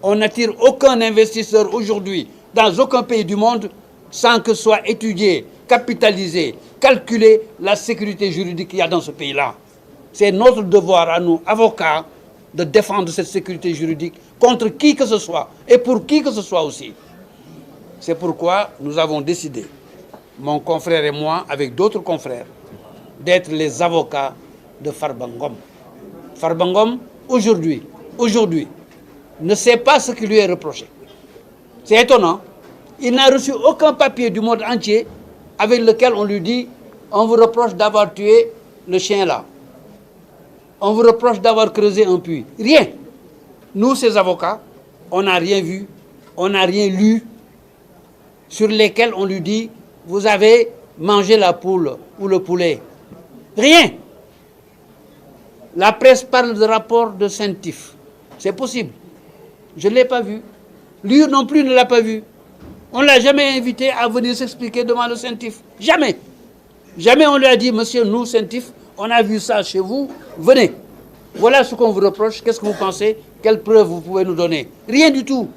On n'attire aucun investisseur aujourd'hui dans aucun pays du monde sans que soit étudié, capitalisé, calculé la sécurité juridique qu'il y a dans ce pays-là. C'est notre devoir à nous, avocats, de défendre cette sécurité juridique contre qui que ce soit et pour qui que ce soit aussi. C'est pourquoi nous avons décidé, mon confrère et moi, avec d'autres confrères, d'être les avocats de Farba Ngom. Farba Ngom, aujourd'hui, ne sait pas ce qui lui est reproché. C'est étonnant. Il n'a reçu aucun papier du monde entier avec lequel on lui dit « on vous reproche d'avoir tué le chien là. On vous reproche d'avoir creusé un puits. » Rien. Nous, ces avocats, on n'a rien vu, on n'a rien lu sur lesquels on lui dit « vous avez mangé la poule ou le poulet. » Rien. La presse parle de rapport de Saint-Tif. C'est possible. Je ne l'ai pas vu. Lui non plus ne l'a pas vu. On ne l'a jamais invité à venir s'expliquer devant le Saint-Tif. Jamais. Jamais on lui a dit, monsieur, nous, Saint-Tif, on a vu ça chez vous, venez. Voilà ce qu'on vous reproche. Qu'est-ce que vous pensez? Quelles preuves vous pouvez nous donner? Rien du tout.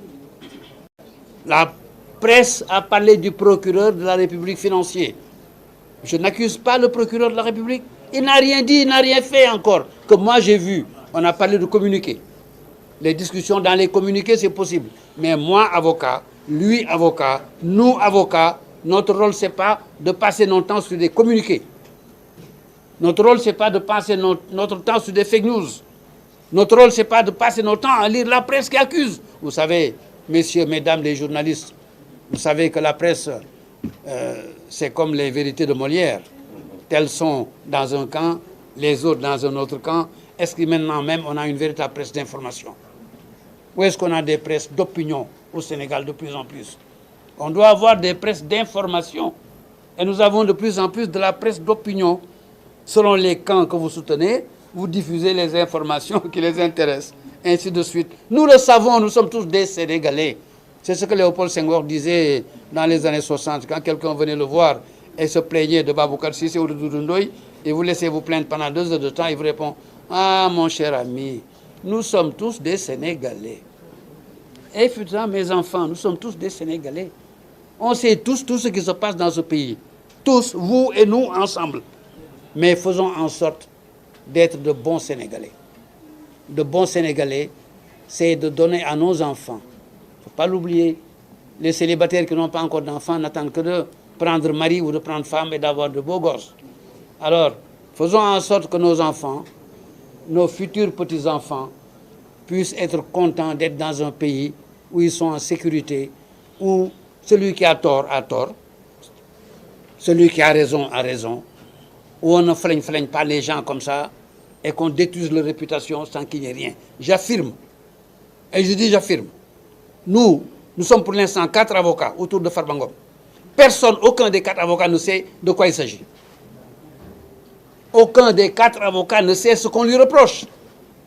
La presse a parlé du procureur de la République financier. Je n'accuse pas le procureur de la République. Il n'a rien dit, il n'a rien fait encore. Que moi j'ai vu. On a parlé de communiqués. Les discussions dans les communiqués, c'est possible. Mais moi, avocat, lui, avocat, nous, avocats, notre rôle, ce n'est pas de passer notre temps sur des communiqués. Notre rôle, ce n'est pas de passer notre temps sur des fake news. Notre rôle, ce n'est pas de passer notre temps à lire la presse qui accuse. Vous savez, messieurs, mesdames les journalistes, vous savez que la presse, c'est comme les vérités de Molière. Telles sont dans un camp, les autres dans un autre camp. Est-ce que maintenant même, on a une véritable presse d'information? Ou est-ce qu'on a des presses d'opinion au Sénégal de plus en plus? On doit avoir des presses d'information. Et nous avons de plus en plus de la presse d'opinion. Selon les camps que vous soutenez, vous diffusez les informations qui les intéressent, ainsi de suite. Nous le savons, nous sommes tous des Sénégalais. C'est ce que Léopold Senghor disait dans les années 60, quand quelqu'un venait le voir et se plaignait de Baboucar Sissé ou de Doudou Ndoye, et vous laissez vous plaindre pendant 2 heures de temps, il vous répond « Ah, mon cher ami, nous sommes tous des Sénégalais. » Et putain, mes enfants, nous sommes tous des Sénégalais. On sait tous tout ce qui se passe dans ce pays. Tous, vous et nous, ensemble. Mais faisons en sorte d'être de bons Sénégalais. De bons Sénégalais, c'est de donner à nos enfants. Il ne faut pas l'oublier. Les célibataires qui n'ont pas encore d'enfants n'attendent que de prendre mari ou de prendre femme et d'avoir de beaux gosses. Alors, faisons en sorte que nos enfants, nos futurs petits-enfants, puissent être contents d'être dans un pays où ils sont en sécurité, où celui qui a tort, celui qui a raison, où on ne flaigne pas les gens comme ça et qu'on détruise leur réputation sans qu'il n'y ait rien. J'affirme, et je dis j'affirme, nous sommes pour l'instant 4 avocats autour de Farba Ngom. Personne, aucun des 4 avocats ne sait de quoi il s'agit. Aucun des 4 avocats ne sait ce qu'on lui reproche.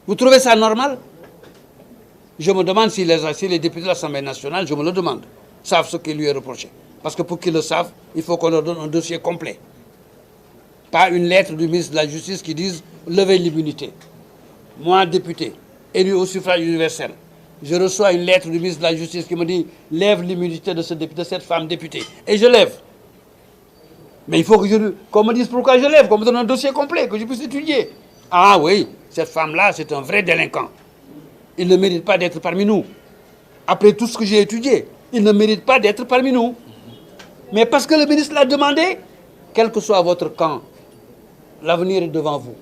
Vous trouvez ça normal? Je me demande si les députés de l'Assemblée nationale, je me le demande, savent ce qui lui est reproché. Parce que pour qu'ils le savent, il faut qu'on leur donne un dossier complet. Pas une lettre du ministre de la Justice qui dise « levez l'immunité ». Moi, député, élu au suffrage universel, je reçois une lettre du ministre de la Justice qui me dit « lève l'immunité de cette femme députée ». Et je lève. Mais il faut qu'on me dise pourquoi je lève, qu'on me donne un dossier complet, que je puisse étudier. Ah oui, cette femme-là, c'est un vrai délinquant. Il ne mérite pas d'être parmi nous. Après tout ce que j'ai étudié, il ne mérite pas d'être parmi nous. Mais parce que le ministre l'a demandé, quel que soit votre camp, l'avenir est devant vous.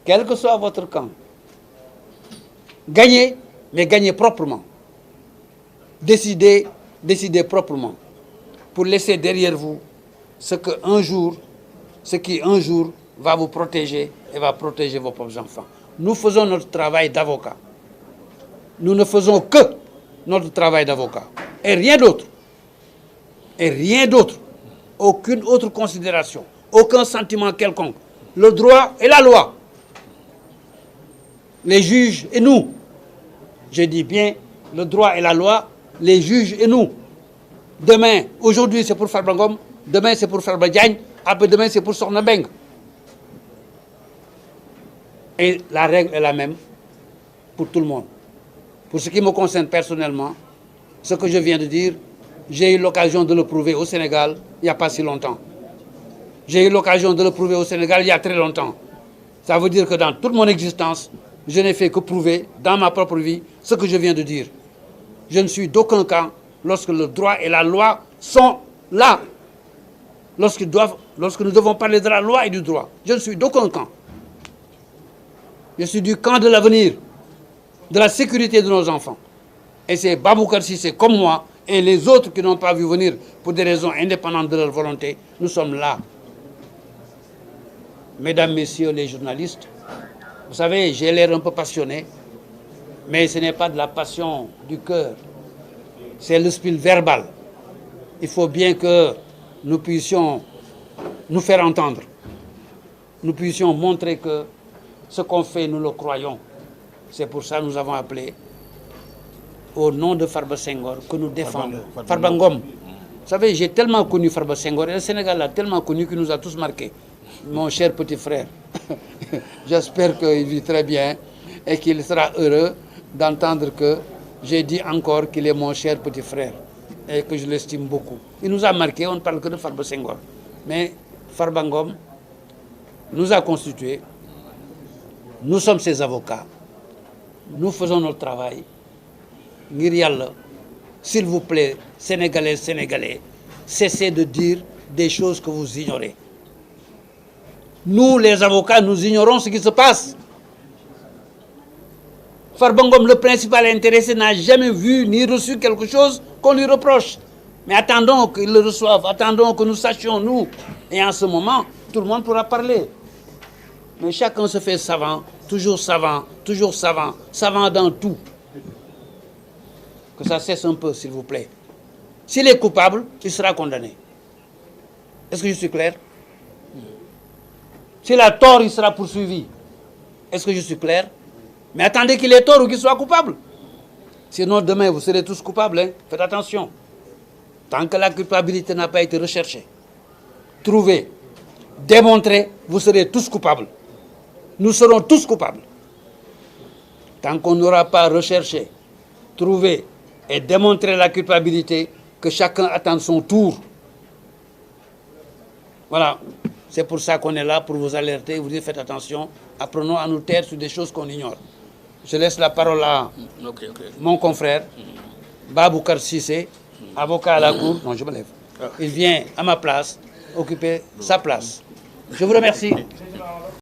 Quel que soit votre camp, gagnez, mais gagnez proprement. Décidez proprement pour laisser derrière vous ce qui un jour va vous protéger et va protéger vos propres enfants. Nous faisons notre travail d'avocat. Nous ne faisons que notre travail d'avocat. Et rien d'autre. Et rien d'autre. Aucune autre considération. Aucun sentiment quelconque. Le droit et la loi. Les juges et nous. Je dis bien le droit et la loi, les juges et nous. Demain, aujourd'hui c'est pour Farba Ngom, demain c'est pour Farba Diagne, après demain c'est pour Sokhna Mbengue. Et la règle est la même pour tout le monde. Pour ce qui me concerne personnellement, ce que je viens de dire, j'ai eu l'occasion de le prouver au Sénégal il n'y a pas si longtemps. J'ai eu l'occasion de le prouver au Sénégal il y a très longtemps. Ça veut dire que dans toute mon existence, je n'ai fait que prouver dans ma propre vie ce que je viens de dire. Je ne suis d'aucun camp lorsque le droit et la loi sont là. Lorsque nous devons parler de la loi et du droit. Je ne suis d'aucun camp. Je suis du camp de l'avenir, de la sécurité de nos enfants. Et c'est Baboucar Cissé comme moi et les autres qui n'ont pas vu venir pour des raisons indépendantes de leur volonté. Nous sommes là. Mesdames, Messieurs les journalistes, vous savez, j'ai l'air un peu passionné, mais ce n'est pas de la passion du cœur. C'est le style verbal. Il faut bien que nous puissions nous faire entendre. Nous puissions montrer que ce qu'on fait, nous le croyons. C'est pour ça que nous avons appelé au nom de Farba Senghor que nous défendons. Farba Ngom. Vous savez, j'ai tellement connu Farba Senghor et le Sénégal l'a tellement connu qu'il nous a tous marqués. Mon cher petit frère, j'espère qu'il vit très bien et qu'il sera heureux d'entendre que j'ai dit encore qu'il est mon cher petit frère et que je l'estime beaucoup. Il nous a marqué, on ne parle que de Farba Senghor. Mais Farba Ngom nous a constitués, nous sommes ses avocats, nous faisons notre travail. Ngir Yalla, s'il vous plaît, Sénégalais, Sénégalais, cessez de dire des choses que vous ignorez. Nous, les avocats, nous ignorons ce qui se passe. Farba Ngom, le principal intéressé, n'a jamais vu ni reçu quelque chose qu'on lui reproche. Mais attendons qu'il le reçoive, attendons que nous sachions, nous. Et en ce moment, tout le monde pourra parler. Mais chacun se fait savant, savant dans tout. Que ça cesse un peu, s'il vous plaît. S'il est coupable, il sera condamné. Est-ce que je suis clair? S'il a tort, il sera poursuivi. Est-ce que je suis clair? Mais attendez qu'il ait tort ou qu'il soit coupable. Sinon, demain, vous serez tous coupables. Hein? Faites attention. Tant que la culpabilité n'a pas été recherchée, trouvée, démontrée, vous serez tous coupables. Nous serons tous coupables. Tant qu'on n'aura pas recherché, trouvé et démontré la culpabilité, que chacun attende son tour. Voilà. C'est pour ça qu'on est là, pour vous alerter, vous dire faites attention, apprenons à nous taire sur des choses qu'on ignore. Je laisse la parole à mon confrère, Baboucar Cissé, avocat à la cour. Non, je me lève. Il vient à ma place, occuper sa place. Je vous remercie.